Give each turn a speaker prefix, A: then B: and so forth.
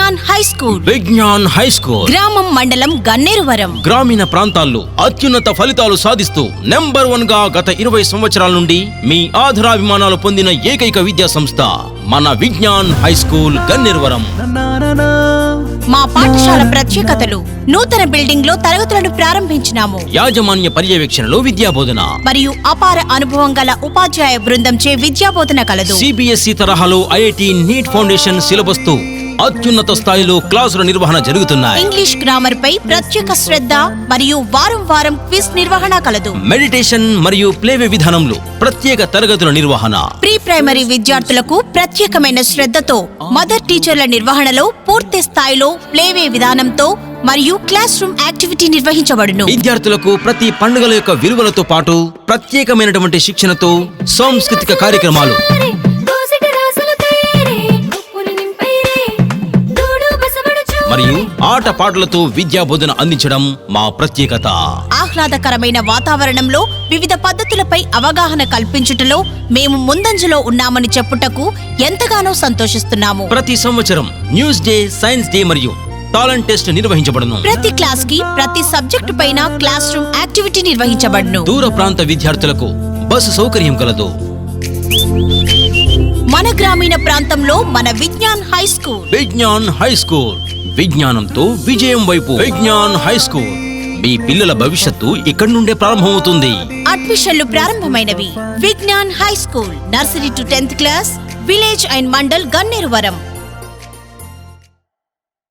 A: Vignan high school.
B: Vignan high school
A: గ్రామం మండలం గన్నేరువరం.
B: గ్రామీణ ప్రాంతాల్లో అత్యున్నత ఫలితాలు సాధిస్తూ నెంబర్ 1 గా గత 20 సంవత్సరాల నుండి మీ ఆధారాభిమానాలు పొందిన ఏకైక విద్యా సంస్థ మన విజ్ఞాన్ హై స్కూల్ గన్నేరువరం.
A: మా పాఠశాల ప్రత్యేకతలు: నూతన బిల్డింగ్ లో తరగతులను ప్రారంభించినాము.
B: యాజమాన్య పర్యవేక్షణలో విద్యాబోధన
A: మరియు అపార అనుభవం గల ఉపాధ్యాయ బృందంచే విద్యాబోధన కలదు.
B: సిబిఎస్ఈ తరహాలో ఐఐటి నీట్ ఫౌండేషన్ సిలబస్ తో అత్యున్నత స్థాయిలో క్లాసుల నిర్వహణ జరుగుతున్నాయి.
A: ఇంగ్లీష్ గ్రామర్ పై ప్రత్యేక శ్రద్ధ మరియు వారం వారం క్విజ్ నిర్వహణ కలదు.
B: మెడిటేషన్ మరియు ప్లేవే విధానంలో ప్రత్యేక తరగతుల నిర్వహణ.
A: ప్రీ ప్రైమరీ విద్యార్థులకు ప్రత్యేకమైన శ్రద్ధతో మదర్ టీచర్ల నిర్వహణలో పూర్తి స్థాయిలో ప్లేవే విధానంతో మరియు క్లాస్ రూమ్ యాక్టివిటీ నిర్వహించబడును.
B: విద్యార్థులకు ప్రతి పండుగల యొక్క విలువలతో పాటు ప్రత్యేకమైనటువంటి శిక్షణతో సాంస్కృతిక కార్యక్రమాలు మరియు ఆట పాటలతో విద్యా బోధన అందించడం మా ప్రత్యేకత.
A: ఆహ్లాదకరమైన వాతావరణంలో వివిధ పద్ధతులపై అవగాహన కల్పించుటలో మేము ముందంజలో ఉన్నామని చెప్పుటకు ఎంతగానో సంతోషిస్తున్నాము.
B: ప్రతి సంవత్సరం న్యూస్ డే, సైన్స్ డే మరియు టాలెంట్ టెస్ట్ నిర్వహించబడును.
A: ప్రతి క్లాస్ కి ప్రతి సబ్జెక్టు పైన క్లాస్ రూమ్ యాక్టివిటీ నిర్వహించబడును.
B: దూర ప్రాంత విద్యార్థులకు బస్సు సౌకర్యం కలదు.
A: మన గ్రామీణ ప్రాంతంలో మన Vignan high school.
B: Vignan high school, విజ్ఞానంతో విజయం వైపు. విజ్ఞాన్ హై స్కూల్, మీ పిల్లల భవిష్యత్తు ఇక్కడి నుండే ప్రారంభమవుతుంది.
A: అడ్మిషన్లు ప్రారంభమైనవి. Vignan high school, nursery to 10th class, village and mandal Ganneruvaram.